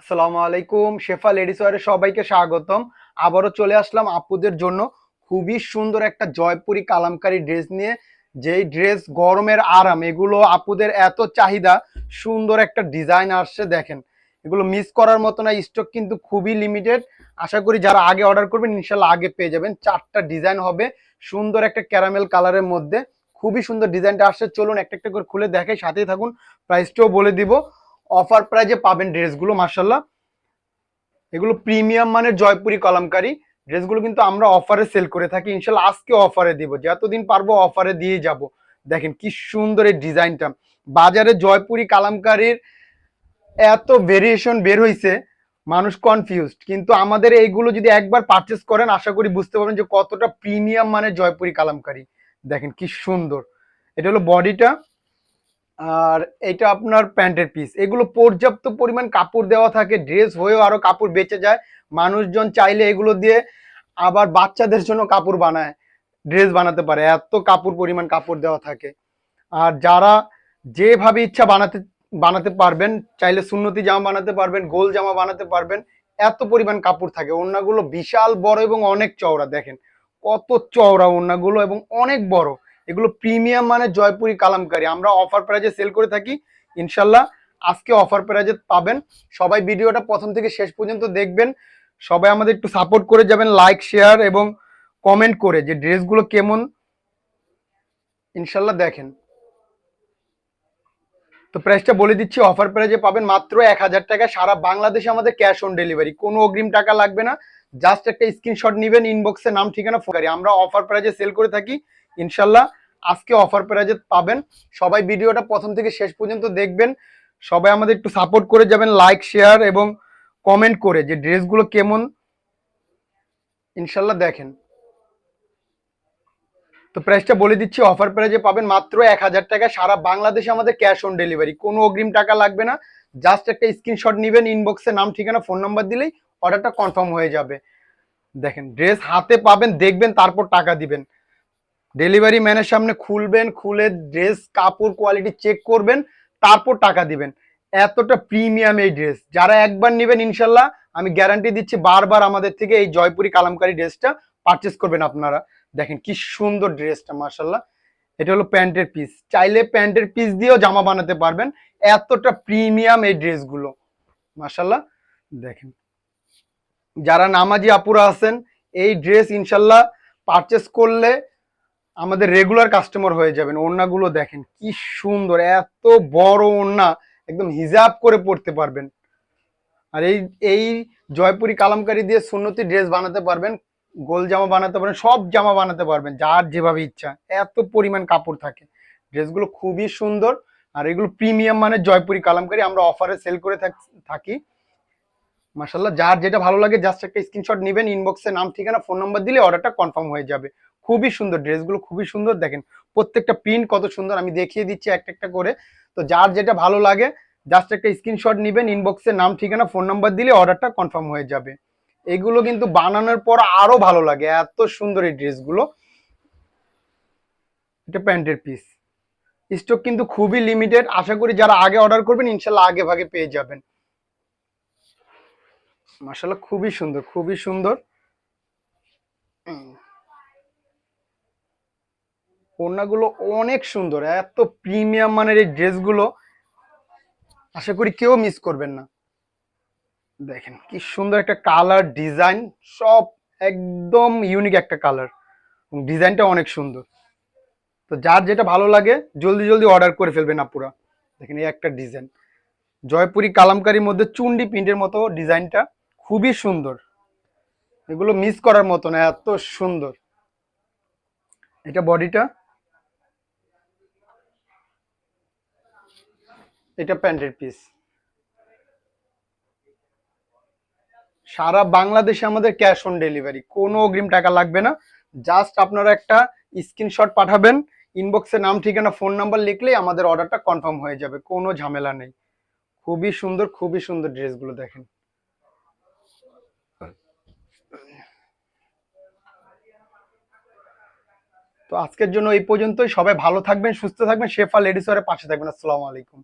আসসালামু আলাইকুম, শেফা লেডিস ওয়্যারে সবাইকে স্বাগতম। আবারও চলে আসলাম আপুদের জন্য খুবই সুন্দর একটা জয়পুরি কালামকারী ড্রেস নিয়ে। যেই ড্রেস গরমের আরাম, এগুলো আপুদের এত চাহিদা। সুন্দর একটা ডিজাইন আসছে, দেখেন এগুলো মিস করার মতো না। স্টক কিন্তু খুবই লিমিটেড। আশা করি যারা আগে অর্ডার করবেন ইনশাল্লাহ আগে পেয়ে যাবেন। 4টা ডিজাইন হবে, সুন্দর একটা ক্যারামেল কালারের মধ্যে। খুবই সুন্দর ডিজাইনটা আসছে, চলুন একটা একটা করে খুলে দেখাই, সাথেই থাকুন। প্রাইসটাও বলে দিব। অফার প্রাইজে পাবেন ড্রেসগুলো, মার্শাল্লাহ এগুলো প্রিমিয়াম মানের জয়পুরি কলমকারী ড্রেসগুলো কিন্তু আমরা অফারে সেল করে থাকি। ইনশাল্লাহ আজকে অফারে দিব, যতদিন পারবো অফারে দিয়ে যাব। দেখেন কি সুন্দর এই ডিজাইনটা। বাজারে জয়পুরি কালামকারীর এত ভেরিয়েশন বের হইছে, মানুষ কনফিউজড, কিন্তু আমাদের এইগুলো যদি একবার পারচেস করেন আশা করি বুঝতে পারবেন যে কতটা প্রিমিয়াম মানের জয়পুরি কালামকারী। দেখেন কি সুন্দর, এটা হলো বডিটা, আর এটা আপনার প্যান্টের পিস। এগুলো পর্যাপ্ত পরিমাণ কাপড় দেওয়া থাকে, ড্রেস হয়েও আরো কাপড় বেঁচে যায়। মানুষজন চাইলে এগুলো দিয়ে আবার বাচ্চাদের জন্য কাপড় বানায়, ড্রেস বানাতে পারে, এত কাপড় পরিমাণ কাপড় দেওয়া থাকে। আর যারা যেভাবে ইচ্ছা বানাতে বানাতে পারবেন, চাইলে সুন্নতি জামা বানাতে পারবেন, গোল জামা বানাতে পারবেন। এত পরিমাণ কাপড় থাকে। ওড়নাগুলো বিশাল বড় এবং অনেক চওড়া, দেখেন কত চওড়া ওড়নাগুলো এবং অনেক বড়। এগুলো প্রিমিয়াম মানে জয়পুরি কালামকারী, আমরা অফার প্রাইজে সেল করে থাকি। ইনশাল্লাহ আজকে অফার প্রাইজে পাবেন। সবাই ভিডিওটা প্রথম থেকে শেষ পর্যন্ত দেখবেন। সবাই আমাদের একটু সাপোর্ট করে যাবেন, লাইক শেয়ার এবং কমেন্ট করে যে ড্রেসগুলো কেমন। ইনশাল্লাহ দেখেন, তো প্রাইসটা বলে দিচ্ছি। অফার প্রাইজে পাবেন মাত্র 1000 টাকা। সারা বাংলাদেশে আমাদের ক্যাশ অন ডেলিভারি, কোনো অগ্রিম টাকা লাগবে না। জাস্ট একটা স্ক্রিনশট নেবেন, ইনবক্সে নাম ঠিকানা ফোন করে। আমরা অফার প্রাইজে সেল করে থাকি। ইনশাল্লাহ আজকে অফার প্রাইজে পাবেন। সবাই ভিডিওটা প্রথম থেকে শেষ পর্যন্ত দেখবেন। সবাই আমাদের একটু সাপোর্ট করে যাবেন, লাইক শেয়ার এবং কমেন্ট করে যে ড্রেসগুলো কেমন। ইনশাল্লাহ দেখেন, তো প্রাইসটা বলে দিচ্ছি। অফার প্রাইজে পাবেন মাত্র 1000 টাকা। সারা বাংলাদেশে আমাদের ক্যাশ অন ডেলিভারি, কোনো অগ্রিম টাকা লাগবে না। জাস্ট একটা স্ক্রিনশট নেবেন, ইনবক্সে নাম ঠিকানা ফোন নাম্বার দিলেই অর্ডারটা কনফার্ম হয়ে যাবে। দেখেন ড্রেস হাতে পাবেন, দেখবেন, তারপর টাকা দিবেন। ডেলিভারি ম্যানের সামনে খুলবেন, খুলে ড্রেস কাপড় কোয়ালিটি চেক করবেন, তারপর টাকা দিবেন। এতটা প্রিমিয়াম এই ড্রেস, যারা একবার নেবেন ইনশাল্লাহ আমি গ্যারান্টি দিচ্ছি বারবার আমাদের থেকে এই জয়পুরি কালামকারী ড্রেসটা পারচেস করবেন আপনারা। দেখেন কি সুন্দর ড্রেসটা, মার্শাল্লাহ। এটা হলো প্যান্টের পিস, চাইলে প্যান্টের পিস দিয়েও জামা বানাতে পারবেন। এতটা প্রিমিয়াম এই ড্রেসগুলো, মার্শাল্লাহ। দেখেন যারা নামাজি আপুরা আছেন, এই ড্রেস ইনশাল্লাহ পারচেস করলে আমাদের রেগুলার কাস্টমার হয়ে যাবেন। ওড়নাগুলো দেখেন কি সুন্দর, এত বড় ওড়না, একদম হিজাব করে পড়তে পারবেন। আর এই এই জয়পুরি কালামকারী দিয়ে সুন্নতি ড্রেস বানাতে পারবেন, গোল জামা বানাতে পারবেন, সব জামা বানাতে পারবেন যার যেভাবে ইচ্ছা। এত পরিমাণ কাপড় থাকে, ড্রেসগুলো খুবই সুন্দর। আর এগুলো প্রিমিয়াম মানে জয়পুরি কালামকারী, আমরা অফারে সেল করে থাকি। মাশাল্লাহ যার যেটা ভালো লাগে জাস্ট একটা স্ক্রিনশট নেবেন, ইনবক্সে নাম ঠিকানা ফোন নাম্বার দিলে অর্ডারটা কনফার্ম হয়ে যাবে। খুবই সুন্দর ড্রেসগুলো, খুবই সুন্দর। দেখেন প্রত্যেকটা প্রিন্ট কত সুন্দর, আমি দেখিয়ে দিচ্ছি একটা একটা করে। তো যার যেটা ভালো লাগে জাস্ট একটা স্ক্রিনশট নেবেন, ইনবক্সে নাম ঠিকানা ফোন নাম্বার দিলে অর্ডারটা কনফার্ম হয়ে যাবে। এগুলো কিন্তু বানানোর পর আরো ভালো লাগে, এত সুন্দর এই ড্রেসগুলো। এটা প্যান্টের পিস। স্টক কিন্তু খুবই লিমিটেড, আশা করি যারা আগে অর্ডার করবেন ইনশাল্লাহ আগে ভাগে পেয়ে যাবেন। মাশাল্লাহ খুবই সুন্দর, খুবই সুন্দর। ওড়নাগুলো অনেক সুন্দর, এত প্রিমিয়াম মানের এই ড্রেসগুলো আশা করি কেউ মিস করবেন না। দেখেন কি সুন্দর একটা কালার ডিজাইন, সব একদম ইউনিক একটা কালার, ডিজাইনটা অনেক সুন্দর। তো যার যেটা ভালো লাগে জলদি জলদি অর্ডার করে ফেলবেন আপুরা। দেখেন এই একটা ডিজাইন, জয়পুরি কালামকারীর মধ্যে চুন্ডি প্রিন্টের মতো ডিজাইনটা, খুবই সুন্দর। এগুলো মিস করার মতো না, এত সুন্দর। এটা বডিটা, এটা প্যান্টের পিস। সারা বাংলাদেশে আমাদের ক্যাশ অন ডেলিভারি, কোনো অগ্রিম টাকা লাগবে না। জাস্ট আপনারা একটা স্ক্রিনশট পাঠাবেন, ইনবক্সে নাম ঠিকানা ফোন নাম্বার লিখলেই আমাদের অর্ডারটা কনফার্ম হয়ে যাবে, কোনো ঝামেলা নেই। খুবই সুন্দর, খুবই সুন্দর ড্রেসগুলো দেখেন। তো আজকের জন্য এই পর্যন্তই। সবাই ভালো থাকবেন, সুস্থ থাকবেন, শেফা লেডিস ওয়ারের পাশে থাকবেন। আসসালামু আলাইকুম।